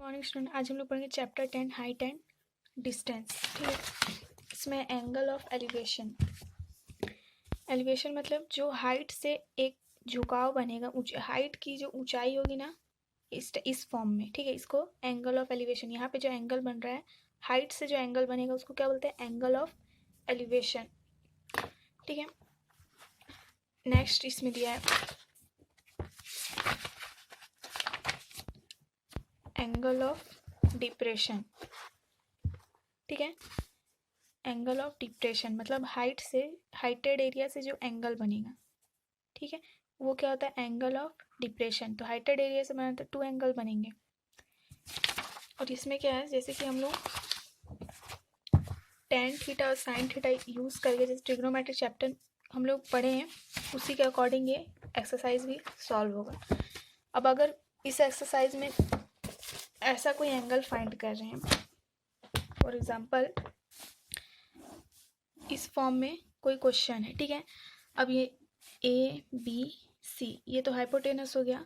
Morning student, आज हम लोग पढ़ेंगे चैप्टर 10 हाइट एंड डिस्टेंस। ठीक है, इसमें एंगल ऑफ एलिवेशन। एलिवेशन मतलब जो हाइट से एक झुकाव बनेगा, हाइट की जो ऊंचाई होगी ना, इस फॉर्म में। ठीक है, इसको एंगल ऑफ एलिवेशन, यहाँ पे जो एंगल बन रहा है हाइट से जो एंगल बनेगा उसको क्या बोलते हैं? Angle of elevation. ठीक है, नेक्स्ट इसमें दिया है एंगल ऑफ डिप्रेशन। ठीक है, एंगल ऑफ डिप्रेशन मतलब हाइटेड एरिया से जो एंगल बनेगा, ठीक है, वो क्या होता है? Angle of depression. तो हाइटेड एरिया से बना तो 2 एंगल बनेंगे। और इसमें क्या है, जैसे कि हम लोग tan थीटा और sin थीटा यूज़ करके, जैसे ट्रिग्नोमेट्री चैप्टर हम लोग पढ़े हैं, उसी के अकॉर्डिंग ये एक्सरसाइज भी सॉल्व होगा। अब अगर इस एक्सरसाइज में ऐसा कोई एंगल फाइंड कर रहे हैं, फॉर एग्जाम्पल इस फॉर्म में कोई क्वेश्चन है, ठीक है, अब ये ABC ये तो हाइपोटेनस हो गया,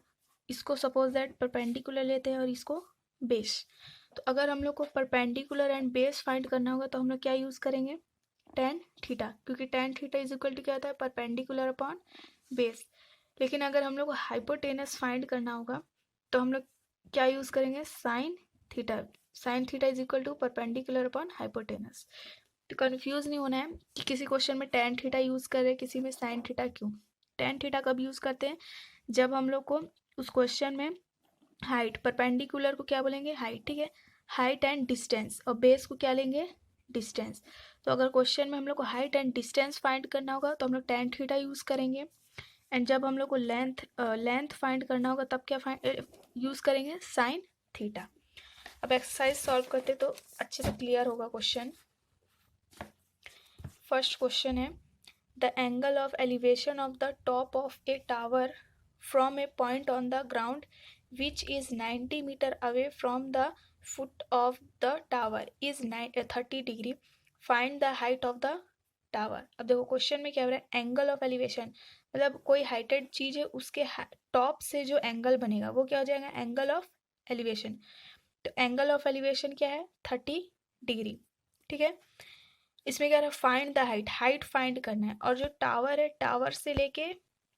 इसको सपोज दैट परपेंडिकुलर लेते हैं और इसको बेस। तो अगर हम लोग को परपेंडिकुलर एंड बेस फाइंड करना होगा तो हम लोग क्या यूज़ करेंगे? tan थीटा, क्योंकि tan theta is equal to क्या होता है? Perpendicular upon base. लेकिन अगर हम लोग को हाइपोटेनस फाइंड करना होगा तो हम लोग क्या यूज़ करेंगे? sin theta. sin theta is equal to perpendicular upon hypotenuse. तो कन्फ्यूज़ नहीं होना है कि किसी क्वेश्चन में tan थीटा यूज़ कर रहे हैं, किसी में sin थीटा क्यों। tan थीटा कब यूज़ करते हैं? जब हम लोग को उस क्वेश्चन में हाइट, परपेंडिकुलर को क्या बोलेंगे? हाइट। ठीक है, हाइट एंड डिस्टेंस, और बेस को क्या लेंगे? डिस्टेंस। तो अगर क्वेश्चन में हम लोग को हाइट एंड डिस्टेंस फाइंड करना होगा तो हम लोग tan थीटा यूज़ करेंगे। एंड जब हम लोग को लेंथ फाइंड करना होगा तब क्या यूज़ करेंगे? sin theta. अब एक्सरसाइज सॉल्व करते तो अच्छे से क्लियर होगा क्वेश्चन। फर्स्ट क्वेश्चन है, the angle of elevation of the top of A tower from A point on the ground which is 90 meter away from the foot of the tower is 30 degree. Find the height of the tower. अब देखो question में क्या हो रहा है? Angle of elevation मतलब कोई heighted चीज है, उसके टॉप से जो एंगल बनेगा वो क्या हो जाएगा? Angle of elevation. तो एंगल ऑफ एलिवेशन क्या है? 30 डिग्री। ठीक है, इसमें क्या है? Find the height, height find करना है। और जो टावर है, टावर से लेके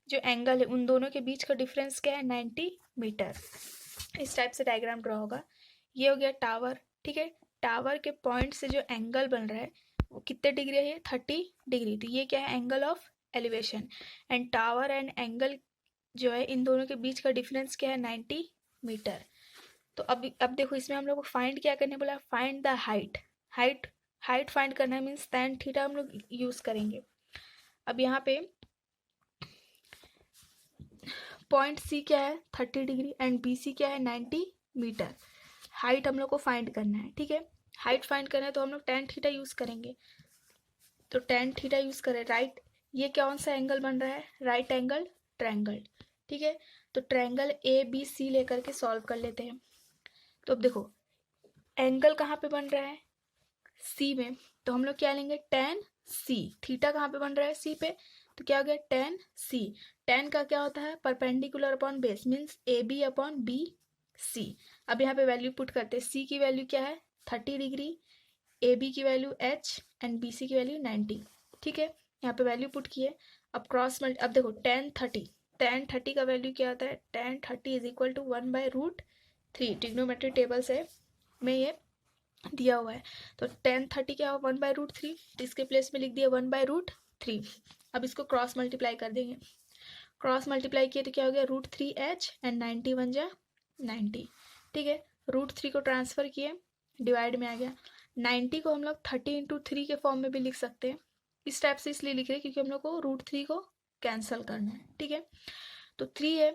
जो एंगल है उन दोनों के बीच का डिफरेंस क्या है? 90 मीटर। इस टाइप से डायग्राम ड्रॉ होगा। ये हो गया टावर। ठीक है, टावर के पॉइंट से जो एंगल बन रहा है वो कितने डिग्री है? 30 डिग्री। तो ये क्या है? Angle of elevation. And tower and angle जो है इन दोनों के बीच का डिफरेंस क्या है? 90 मीटर। तो अब देखो इसमें हम लोग को फाइंड क्या करने बोला? Find the height. Height find करना है, मीन्स tan थीटा हम लोग यूज करेंगे। अब यहाँ पे पॉइंट C क्या है? 30 डिग्री एंड BC क्या है? 90 मीटर। हाइट हम लोग को फाइंड करना है। ठीक है, हाइट फाइंड करना है तो हम लोग tan थीटा यूज करेंगे। तो tan थीटा यूज करें, राइट। ये कौन सा एंगल बन रहा है? Right angle triangle. ठीक है, तो ट्रायंगल ABC लेकर के सॉल्व कर लेते हैं। तो अब देखो एंगल कहाँ पे बन रहा है? C में। तो हम लोग क्या लेंगे? tan C। थीटा कहाँ पे बन रहा है? C पे। तो क्या हो गया? tan C। tan का क्या होता है? Perpendicular upon base, means AB upon BC। अब यहाँ पे वैल्यू पुट करते हैं। C की वैल्यू क्या है? 30 डिग्री, AB की वैल्यू H एंड BC की वैल्यू 90। ठीक है, यहाँ पे वैल्यू पुट किए। अब क्रॉस मल्टी, अब देखो tan 30 का वैल्यू क्या होता है? tan 30 is equal to 1/√3। Trigonometry table से में ये दिया हुआ है। तो tan 30 क्या हुआ? 1/√3। तो इसके प्लेस में लिख दिया 1/√3। अब इसको क्रॉस मल्टीप्लाई कर देंगे। क्रॉस मल्टीप्लाई किए तो क्या हो गया? √3H एंड 90 बन जा 90। ठीक है, √3 को ट्रांसफर किए, डिवाइड में आ गया। 90 को हम लोग 30 इंटू 3 के फॉर्म में भी लिख सकते हैं। इस टाइप से इसलिए लिख रहे हैं क्योंकि हम लोग को √3 को कैंसिल करना है। ठीक है, तो 3 है,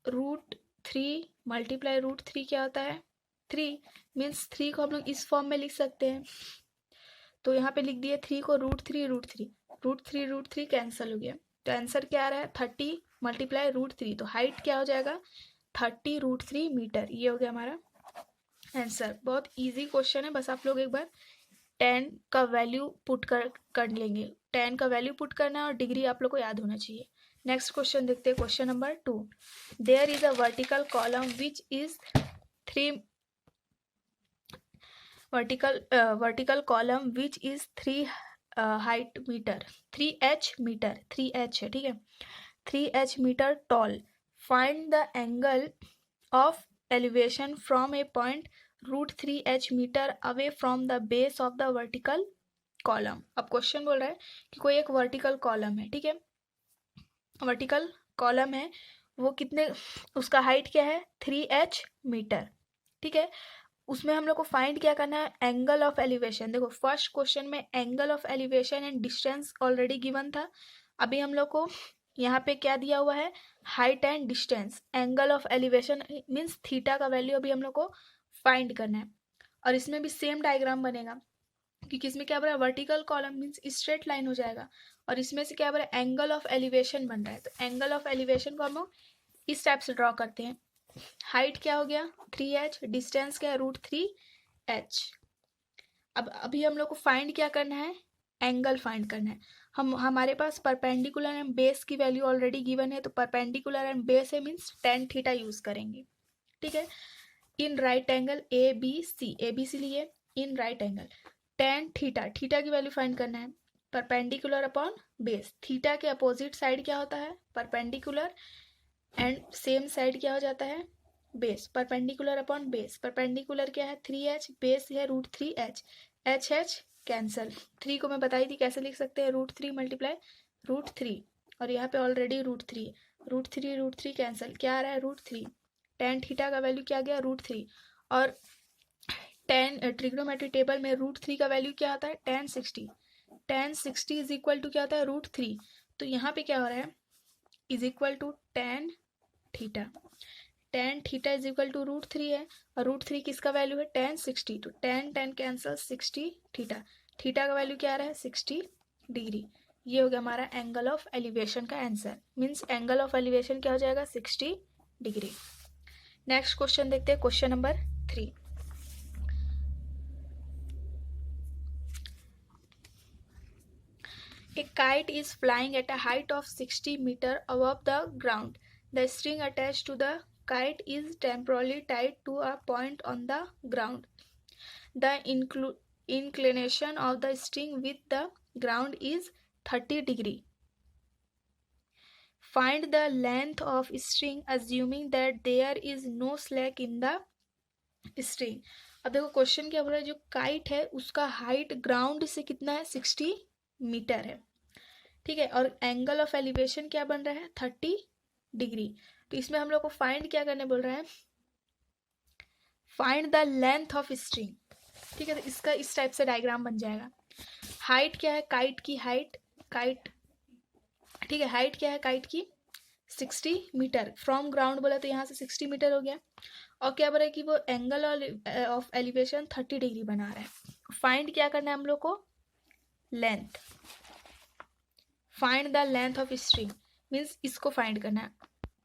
√3 मल्टीप्लाई √3 क्या होता है? 3। मीन्स 3 को हम लोग इस फॉर्म में लिख सकते हैं। तो यहाँ पे लिख दिए 3 को √3 कैंसिल हो गया। तो आंसर क्या आ रहा है? 30 मल्टीप्लाई √3। तो हाइट क्या हो जाएगा? 30 √3 मीटर। ये हो गया हमारा आंसर। बहुत इजी क्वेश्चन है, बस आप लोग एक बार tan का वैल्यू पुट कर लेंगे। tan का वैल्यू पुट करना है और डिग्री आप लोग को याद होना चाहिए। नेक्स्ट क्वेश्चन देखते हैं, question number 2। There is a vertical column which is 3 vertical column which is 3 height meter 3h meter 3h है, ठीक है, 3h meter tall. Find the angle of elevation from a point √3h meter away from the base of the vertical column. अब question बोल रहा है कि कोई एक वर्टिकल कॉलम है, ठीक है, वर्टिकल कॉलम है, वो कितने, उसका हाइट क्या है 3h मीटर, ठीक है, उसमें हम लोग को फाइंड क्या करना है, एंगल ऑफ एलिवेशन. देखो फर्स्ट क्वेश्चन में angle of elevation and distance already given था. अभी हम लोग को यहाँ पे क्या दिया हुआ है, height and distance. Angle of elevation means theta का वैल्यू अभी हम लोग को फाइंड करना है. और इसमें भी सेम डायग्राम बनेगा, क्योंकि इसमें क्या बन रहा है, vertical column means straight line हो जाएगा, और इसमें से क्या बन रहा है, एंगल ऑफ एलिवेशन बन रहा है. तो एंगल ऑफ एलिवेशन को हम लोग इस टाइप से ड्रॉ करते हैं. हाइट क्या हो गया 3h, डिस्टेंस क्या है √3h. अब अभी हम लोग को फाइंड क्या करना है, एंगल फाइंड करना है. हमारे पास परपेंडिकुलर एंड बेस की वैल्यू ऑलरेडी गिवन है, तो परपेंडिकुलर एंड बेस है मीन्स tan थीटा यूज करेंगे, ठीक है. इन राइट एंगल ABC लिए, इन right angle tan theta, theta की वैल्यू फाइंड करना है, परपेंडिकुलर अपॉन बेस. थीटा के अपोजिट साइड क्या होता है, परपेंडिकुलर, एंड सेम साइड क्या हो जाता है, base. Perpendicular upon base, perpendicular क्या है 3h, बेस है √3h, h कैंसल. 3 को मैं बताई थी कैसे लिख सकते हैं, √3 मल्टीप्लाई √3, और यहाँ पे ऑलरेडी √3, √3 कैंसल, क्या आ रहा है √3. tan थीटा का वैल्यू क्या गया √3, और tan ट्रिग्नोमेट्री टेबल में √3 का वैल्यू क्या आता है tan 60. tan 60 is equal to क्या होता है √3. तो यहाँ पे क्या हो रहा है, is equal to tan theta. tan theta is equal to √3 है, और √3 किसका वैल्यू है tan 60. तो tan कैंसल 60 थीटा, थीटा का वैल्यू क्या आ रहा है 60 डिग्री. ये हो गया हमारा एंगल ऑफ एलिवेशन का answer. Means angle of elevation क्या हो जाएगा 60 डिग्री. नेक्स्ट क्वेश्चन देखते हैं, question number 3. A kite is flying at a height of 60 meters above the ground. The string attached to the kite is temporarily tied to a point on the ground. The inclination of the string with the ground is 30 degree. Find the length of string assuming that there is no slack in the string. अब देखो question क्या बोल रहा है, जो kite है उसका height ground से कितना है 60 मीटर है, ठीक है, और एंगल ऑफ एलिवेशन क्या बन रहा है 30 डिग्री. तो इसमें हम लोग को फाइंड क्या करने बोल रहा है, find the length of string, ठीक है. तो इसका इस टाइप से डायग्राम बन जाएगा. हाइट क्या है काइट की, हाइट काइट, ठीक है, हाइट क्या है काइट की 60 मीटर, फ्रॉम ग्राउंड बोला तो यहाँ से 60 मीटर हो गया, और क्या बोला कि वो एंगल ऑफ एलिवेशन 30 डिग्री बना रहा है. फाइंड क्या करना है हम लोग को, length. Find the length of string means इसको फाइंड करना है,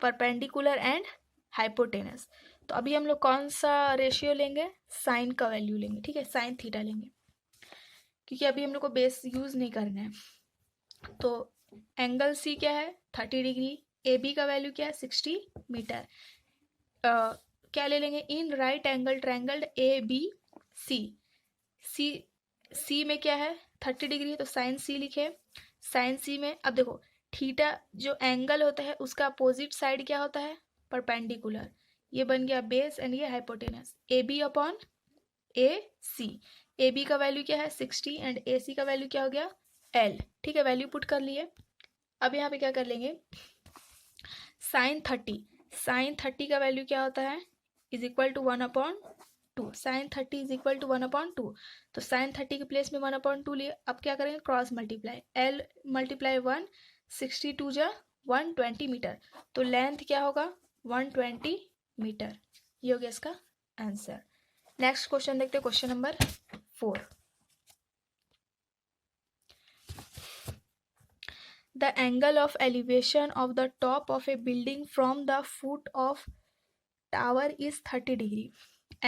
परपेंडिकुलर एंड हाइपोटेनस. तो अभी हम लोग कौन सा रेशियो लेंगे, साइन का वैल्यू लेंगे, ठीक है, साइन थीटा लेंगे, क्योंकि अभी हम लोग को बेस यूज नहीं करना है. तो एंगल सी क्या है 30 डिग्री, ए बी का वैल्यू क्या है 60 मीटर. क्या ले लेंगे, in right angle triangle A B C. C में क्या है 30 डिग्री, तो साइन सी लिखे. साइन सी में अब देखो थीटा जो एंगल होता है उसका अपोजिट साइड क्या होता है, परपेंडिकुलर. ये बन गया बेस एंड ये hypotenuse. A B upon A C. A B का वैल्यू क्या है 60 एंड ए सी का वैल्यू क्या हो गया एल, ठीक है, वैल्यू पुट कर लिए. अब यहाँ पे क्या कर लेंगे, साइन 30 का वैल्यू क्या होता है is equal to 1/2. Sine 30 is equal to 1/2. तो साइन 30 के प्लेस में 1/2 लिए. अब क्या करेंगे क्रॉस मल्टीप्लाई, एल मल्टीप्लाई 1, 62 जा 120 मीटर. तो लेंथ क्या होगा 120 मीटर. ये हो गया इसका आंसर. नेक्स्ट क्वेश्चन देखते हैं, question number 4. The angle of elevation of the top of a building from the foot of tower is 30 degree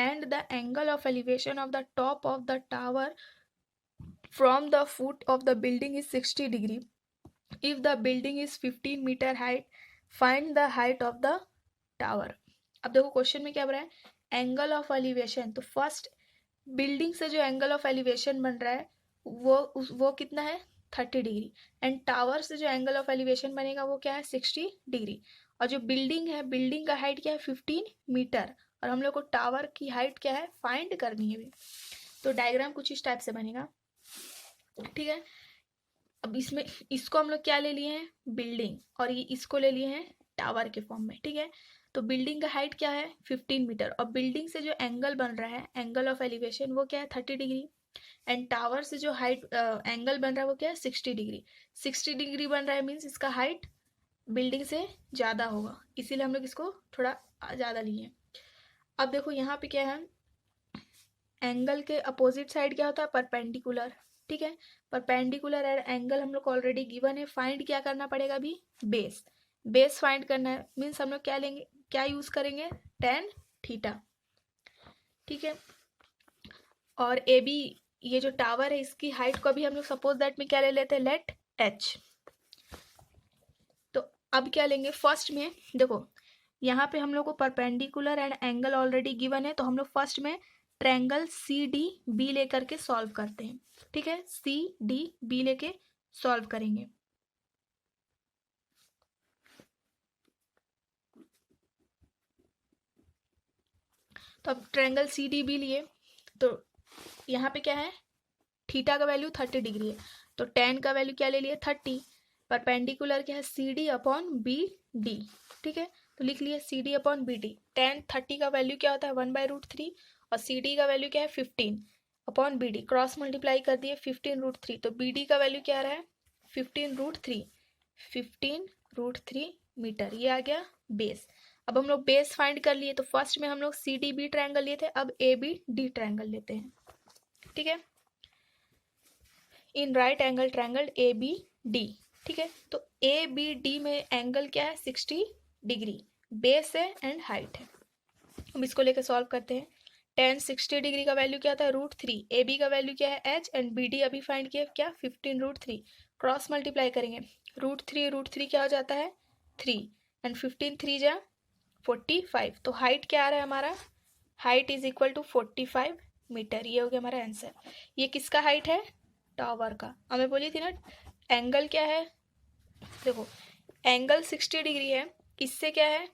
and the angle of elevation of the top of the tower from the foot of the building is 60 degree. If the building is 15 meter height, find the height of the tower. अब देखो question में क्या बोल रहा है, angle of elevation. तो first building से जो एंगल ऑफ एलिवेशन बन रहा है वो कितना है 30 डिग्री, एंड टावर से जो एंगल ऑफ एलिवेशन बनेगा वो क्या है 60 डिग्री। और जो बिल्डिंग है, बिल्डिंग का हाइट क्या है 15 मीटर, और हम लोग को टावर की हाइट क्या है फाइंड करनी है भी। तो डायग्राम कुछ इस टाइप से बनेगा, ठीक है। अब इसमें इसको हम लोग क्या ले लिए हैं बिल्डिंग, और ये इसको ले लिए हैं टावर के फॉर्म में, ठीक है। तो बिल्डिंग का हाइट क्या है 15 मीटर, और बिल्डिंग से जो एंगल बन रहा है एंगल ऑफ एलिवेशन वो क्या है 30 डिग्री, एंड टावर से जो हाइट एंगल बन रहा है वो क्या है 60 डिग्री। 60 डिग्री बन रहा है मीन्स इसका हाइट बिल्डिंग से ज़्यादा होगा, इसीलिए हम लोग इसको थोड़ा ज़्यादा लिए। अब देखो यहाँ पे क्या है, एंगल के अपोजिट साइड क्या होता है परपेंडिकुलर, ठीक है। परपेंडिकुलर एंड एंगल हम लोग को ऑलरेडी गिवन है, फाइंड क्या करना पड़ेगा अभी बेस। बेस फाइंड करना है मीन्स हम लोग क्या लेंगे, क्या यूज करेंगे tan थीटा, ठीक है। और ए बी ये जो टावर है इसकी हाइट को अभी हम लोग सपोज दैट में क्या ले लेते हैं लेट h। तो अब क्या लेंगे फर्स्ट में, देखो यहाँ पे हम लोग को perpendicular and angle already given है, तो हम लोग फर्स्ट में ट्रायंगल सी डी बी लेकर के सॉल्व करते हैं, ठीक है। सी डी बी लेके सॉल्व करेंगे। तो अब ट्रायंगल सी डी बी लिए, तो यहाँ पे क्या है थीटा का वैल्यू 30 डिग्री है, तो tan का वैल्यू क्या ले लिए 30, परपेंडिकुलर क्या है C D upon B D, ठीक है। तो लिख लिए C D upon B D. tan 30 का वैल्यू क्या होता है 1/√3, और सी डी का वैल्यू क्या है 15 upon B D, cross multiply कर दिए 15√3, तो बी डी का वैल्यू क्या आ रहा है 15√3 मीटर, ये आ गया बेस। अब हम लोग बेस फाइंड कर लिए, तो फर्स्ट में हम लोग सी डी बी ट्रायंगल लिए थे, अब ए बी डी ट्रायंगल लेते हैं, ठीक है। In right angle triangle A B D, ठीक है। तो ए बी डी में एंगल क्या है 60 डिग्री, बेस है एंड हाइट है। हम इसको लेकर सॉल्व करते हैं। tan 60 डिग्री का वैल्यू क्या आता है √3, ए बी का वैल्यू क्या है h, एंड बी डी अभी फाइंड किया क्या 15√3, क्रॉस मल्टीप्लाई करेंगे √3 क्या हो जाता है 3, एंड 15 3 जा 45, तो हाइट क्या आ रहा है हमारा, height is equal to 45 metre, ये हो गया हमारा आंसर। ये किसका हाइट है टावर का। हमें बोली थी ना एंगल क्या है, देखो एंगल 60 डिग्री है, इससे क्या है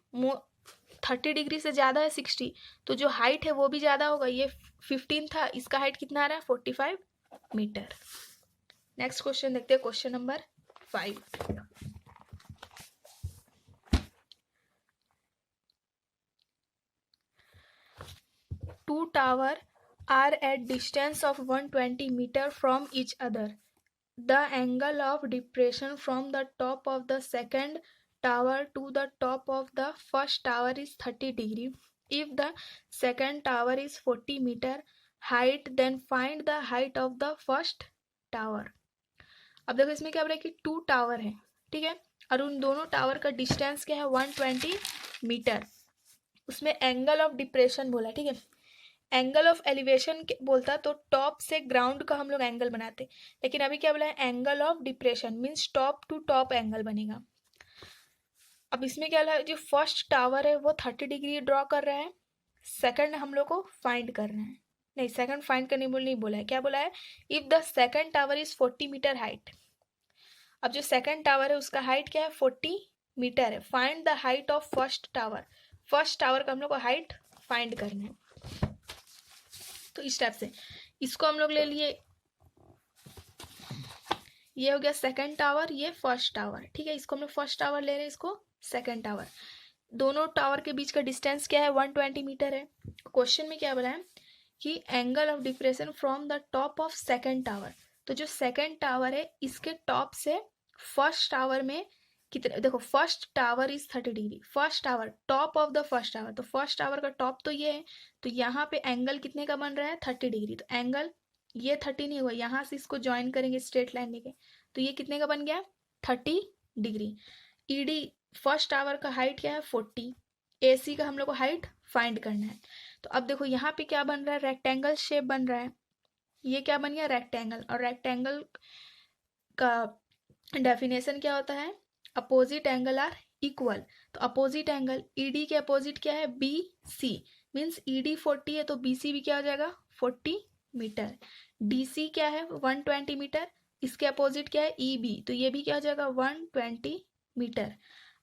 30 डिग्री से ज़्यादा है 60, तो जो हाइट है वो भी ज़्यादा होगा, ये 15 था, इसका हाइट कितना आ रहा है 45 मीटर। नेक्स्ट क्वेश्चन देखते हैं, question number 5। Two towers are at distance of 120 meter from each other. The angle of depression from the top of the second tower to the top of the first tower is 30 degree. If the second tower is 40 meter height, then find the height of the first tower. अब देखो इसमें क्या बोला कि 2 tower है, ठीक है, और उन दोनों टावर का डिस्टेंस क्या है 120 मीटर। उसमें एंगल ऑफ डिप्रेशन बोला, ठीक है। एंगल ऑफ एलिवेशन बोलता तो टॉप से ग्राउंड का हम लोग एंगल बनाते, लेकिन अभी क्या बोला है angle of depression means top to top angle बनेगा। अब इसमें क्या बोला है जो फर्स्ट टावर है वो 30 डिग्री ड्रॉ कर रहा है, सेकंड हम लोग को फाइंड करना है, नहीं सेकंड फाइंड करने नहीं बोला है, क्या बोला है if the second tower is 40 metre height. अब जो सेकंड टावर है उसका हाइट क्या है 40 मीटर है, find the height of first tower. First tower का हम लोग को हाइट फाइंड करना है। तो इस टाइप से इसको हम लोग ले लिए, ये हो गया सेकंड टावर, ये फर्स्ट टावर, ठीक है। इसको हम लोग फर्स्ट टावर ले रहे हैं, इसको सेकंड टावर। दोनों टावर के बीच का डिस्टेंस क्या है 120 मीटर है। क्वेश्चन में क्या बोला है कि angle of depression from the top of second tower, तो जो सेकंड टावर है इसके टॉप से फर्स्ट टावर में कितने, देखो first tower is 30 degree, first tower top of the first tower, तो फर्स्ट टावर का टॉप तो ये है, तो यहाँ पे एंगल कितने का बन रहा है 30 डिग्री, तो एंगल ये 30 नहीं हुआ, यहाँ से इसको ज्वाइन करेंगे स्ट्रेट लाइन लेके, तो ये कितने का बन गया 30 डिग्री। ईडी फर्स्ट टावर का हाइट क्या है 40, एसी का हम लोग को हाइट फाइंड करना है। तो अब देखो यहाँ पे क्या बन रहा है रेक्टेंगल शेप बन रहा है, ये क्या बन गया रेक्टेंगल, और रेक्टेंगल का डेफिनेशन क्या होता है अपोजिट एंगल आर इक्वल, तो अपोजिट एंगल ईडी के अपोजिट क्या है बी सी, मीन्स ED 40 है तो BC भी क्या हो जाएगा 40 मीटर। DC क्या है 120 मीटर, इसके अपोजिट क्या है EB, तो ये भी क्या हो जाएगा 120 मीटर।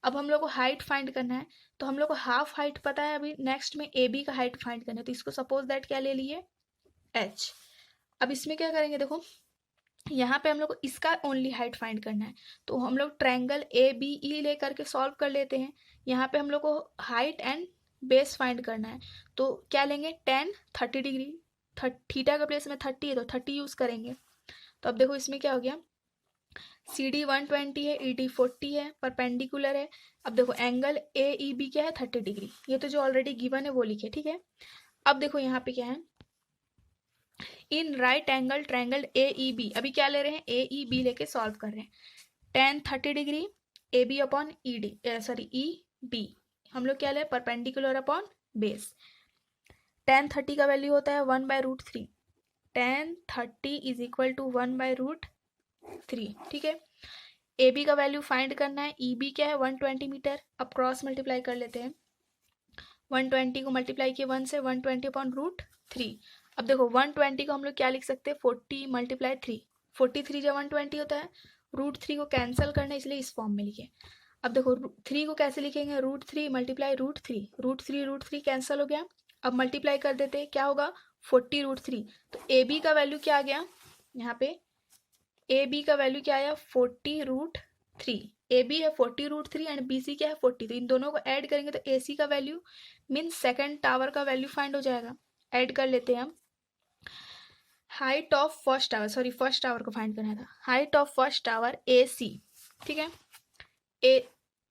अब हम लोग को हाइट फाइंड करना है, तो हम लोग को हाफ हाइट पता है, अभी नेक्स्ट में AB का हाइट फाइंड करना है, तो इसको सपोज दैट क्या ले लिए H। अब इसमें क्या करेंगे, देखो यहाँ पे हम लोग को इसका ओनली हाइट फाइंड करना है, तो हम लोग ट्रायंगल ABE ले करके सॉल्व कर लेते हैं। यहाँ पे हम लोग को हाइट एंड बेस फाइंड करना है, तो क्या लेंगे tan 30 डिग्री, थीटा का प्लेस में 30 है तो 30 यूज करेंगे। तो अब देखो इसमें क्या हो गया, CD 120 है, ED 40 है, परपेंडिकुलर है। अब देखो एंगल AEB क्या है 30 डिग्री, ये तो जो ऑलरेडी गिवन है वो लिखे, ठीक है। अब देखो यहाँ पे क्या है, in right angle triangle AEB, अभी क्या ले रहे हैं AEB लेके सॉल्व कर रहे हैं। tan 30 degree AB upon ED sorry EB, हम लोग क्या ले परपेंडिकुलर अपॉन बेस। tan 30 का वैल्यू होता है 1/√3, tan 30 इज इक्वल टू 1/√3, ठीक है। AB का वैल्यू फाइंड करना है, EB क्या है 120 मीटर। अब क्रॉस मल्टीप्लाई कर लेते हैं, 120 को मल्टीप्लाई किए 1 से, 120 अपॉन √3। अब देखो 120 को हम लोग क्या लिख सकते हैं 40 मल्टीप्लाई 3, 43 जब 120 होता है, √3 को कैंसिल करना है इसलिए इस फॉर्म में लिखे। अब देखो 3 को कैसे लिखेंगे, √3 मल्टीप्लाई √3, √3 कैंसिल हो गया। अब मल्टीप्लाई कर देते हैं, क्या होगा 40 √3, तो AB का वैल्यू क्या आ गया, यहाँ पे AB का वैल्यू क्या आया 40 √3, AB है 40 √3 एंड BC क्या है 40, तो इन दोनों को ऐड करेंगे तो AC का वैल्यू मीन सेकंड टावर का वैल्यू फाइंड हो जाएगा। ऐड कर लेते हैं हम, height of first tower, sorry first tower को फाइंड करना था, height of first tower AC, ठीक है।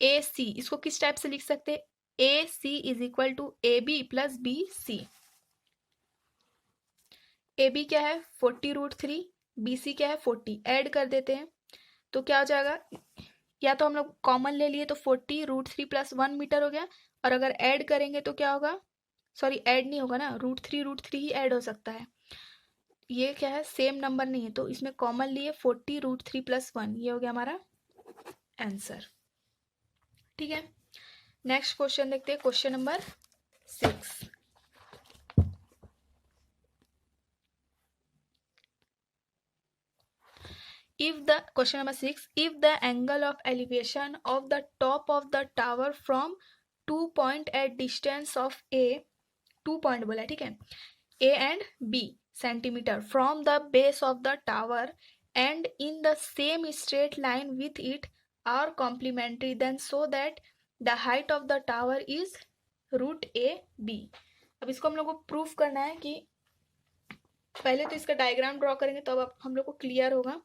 AC इसको किस टाइप से लिख सकते हैं, AC इज इक्वल टू AB प्लस BC। AB क्या है 40 √3, BC क्या है 40, ऐड कर देते हैं तो क्या हो जाएगा, या तो हम लोग कॉमन ले लिए तो 40 √3 प्लस 1 मीटर हो गया, और अगर ऐड करेंगे तो क्या होगा, सॉरी ऐड नहीं होगा ना, √3 ही ऐड हो सकता है, ये क्या है सेम नंबर नहीं है, तो इसमें कॉमन लिए 40 √3 प्लस 1, ये हो गया हमारा आंसर, ठीक है। नेक्स्ट क्वेश्चन देखते हैं, question number 6। Question number 6, if the angle of elevation of the top of the tower from 2 point at distance of A, 2 point बोला, ठीक है, A and B centimeter from the base of the tower and in the same straight line with it are complementary, then so that the height of the tower is √AB। अब इसको हम लोग को proof करना है कि पहले तो इसका डायग्राम ड्रॉ करेंगे तो अब हम लोग को क्लियर होगा।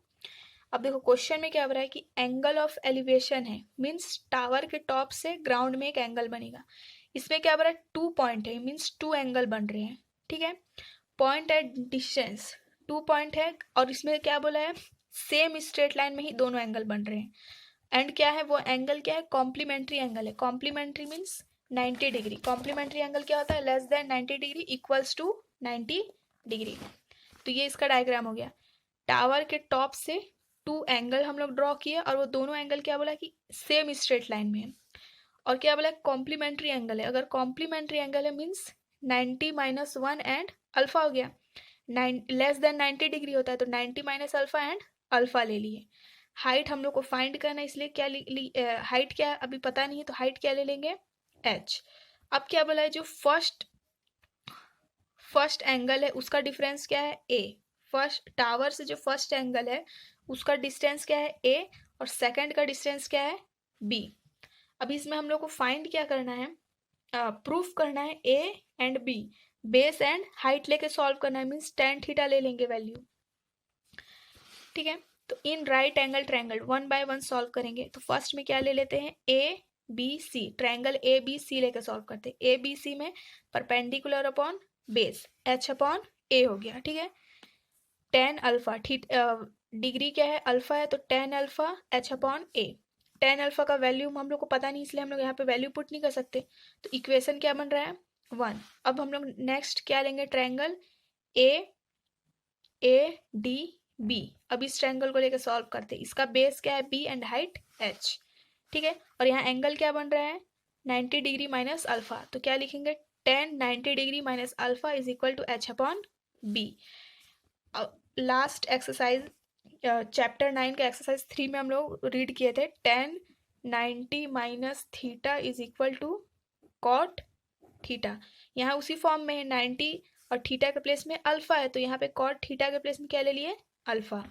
अब देखो क्वेश्चन में क्या हो रहा है कि एंगल ऑफ एलिवेशन है, मीन्स टावर के टॉप से ग्राउंड में एक एंगल बनेगा, इसमें क्या हो रहा है 2 पॉइंट है, मीन्स 2 एंगल बन रहे हैं, ठीक है। पॉइंट एट डिस्टेंस 2 पॉइंट है, और इसमें क्या बोला है सेम स्ट्रेट लाइन में ही दोनों एंगल बन रहे हैं, एंड क्या है वो एंगल क्या है कॉम्प्लीमेंट्री एंगल है, complementary means 90 degree, complementary angle क्या होता है less than 90 degree equals to 90 degree. तो ये इसका डायग्राम हो गया, टावर के टॉप से 2 एंगल हम लोग ड्रॉ किए, और वो दोनों एंगल क्या बोला कि सेम स्ट्रेट लाइन में है, और क्या बोला कॉम्प्लीमेंट्री एंगल है, अगर कॉम्प्लीमेंट्री एंगल है मीन्स 90 माइनस 1 एंड अल्फा हो गया, लेस देन 90 डिग्री होता है तो 90 माइनस अल्फा एंड अल्फा ले लिए। हाइट हम लोग को फाइंड करना है, इसलिए क्या हाइट क्या अभी पता नहीं है, तो हाइट क्या ले लेंगे h। अब क्या बोला है जो फर्स्ट एंगल है उसका डिफरेंस क्या है a, फर्स्ट टावर से जो फर्स्ट एंगल है उसका डिस्टेंस क्या है a, और सेकंड का डिस्टेंस क्या है b। अभी इसमें हम लोग को फाइंड क्या करना है, प्रूफ करना है a and b, base and height लेके सॉल्व करना है, मीन्स tan थीटा ले लेंगे वैल्यू, ठीक है। तो in right angle triangle 1 by 1 solve करेंगे, तो फर्स्ट में क्या ले लेते हैं ABC, ट्रायंगल ABC लेके सॉल्व करते हैं, ABC में perpendicular upon base h upon a हो गया, ठीक है। tan अल्फा डिग्री क्या है अल्फा है, तो tan alpha h upon a, tan alpha का वैल्यू हम लोग को पता नहीं इसलिए हम लोग यहाँ पे वैल्यू पुट नहीं कर सकते, तो इक्वेशन क्या बन रहा है 1। अब हम लोग नेक्स्ट क्या लेंगे ट्रायंगल AADB, अब इस ट्रायंगल को लेकर सॉल्व करते हैं, इसका बेस क्या है b एंड हाइट h, ठीक है, और यहाँ एंगल क्या बन रहा है 90 डिग्री माइनस अल्फा, तो क्या लिखेंगे tan 90 degree minus alpha is equal to H upon B. Last exercise chapter 9 का एक्सरसाइज 3 में हम लोग रीड किए थे, tan 90 minus theta is equal to cot theta. यहाँ उसी फॉर्म में है, 90 और थीटा के प्लेस में अल्फा है, तो यहाँ पे कॉट थीटा के प्लेस में क्या ले लिए, अल्फा।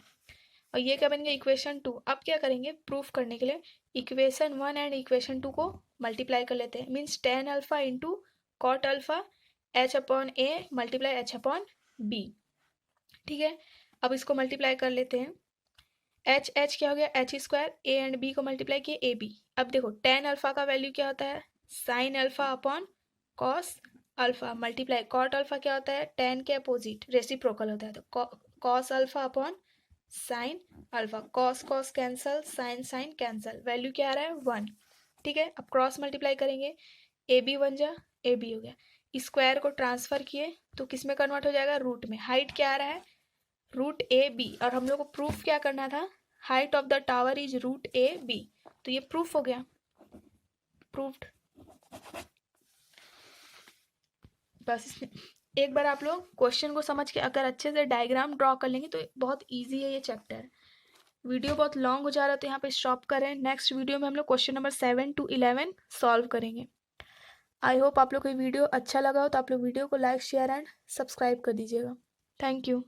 और ये क्या बन गया, इक्वेशन 2। अब क्या करेंगे, प्रूफ करने के लिए इक्वेशन 1 एंड इक्वेशन 2 को मल्टीप्लाई कर लेते हैं। Means tan alpha into cot alpha H upon A multiply H upon B. ठीक है, अब इसको मल्टीप्लाई कर लेते हैं। एच एच क्या हो गया, H square, A and B को मल्टीप्लाई किए ए बी। अब देखो tan अल्फा का वैल्यू क्या होता है, sine alpha upon cos alpha multiply cot alpha क्या होता है, tan के अपोजिट रेसिप्रोकल होता है, तो cos alpha upon sine alpha. Cos cos cancel, sine sine cancel, value क्या आ रहा है 1। ठीक है, अब क्रॉस मल्टीप्लाई करेंगे, ए बी बन जा, ए बी हो गया, स्क्वायर को ट्रांसफर किए तो किस में कन्वर्ट हो जाएगा, रूट में। हाइट क्या आ रहा है, रूट ए बी, और हम लोग को प्रूफ क्या करना था, height of the tower is root A B, तो ये प्रूफ हो गया, प्रूफ्ड। बस एक बार आप लोग क्वेश्चन को समझ के अगर अच्छे से डायग्राम ड्रॉ कर लेंगे तो बहुत इजी है ये चैप्टर। वीडियो बहुत लॉन्ग हो जा रहा है तो यहाँ पे स्टॉप करें। नेक्स्ट वीडियो में हम लोग क्वेश्चन नंबर 7 to 11 सॉल्व करेंगे। आई होप आप लोग को वीडियो अच्छा लगा हो तो आप लोग वीडियो को लाइक शेयर एंड सब्सक्राइब कर दीजिएगा। Thank you.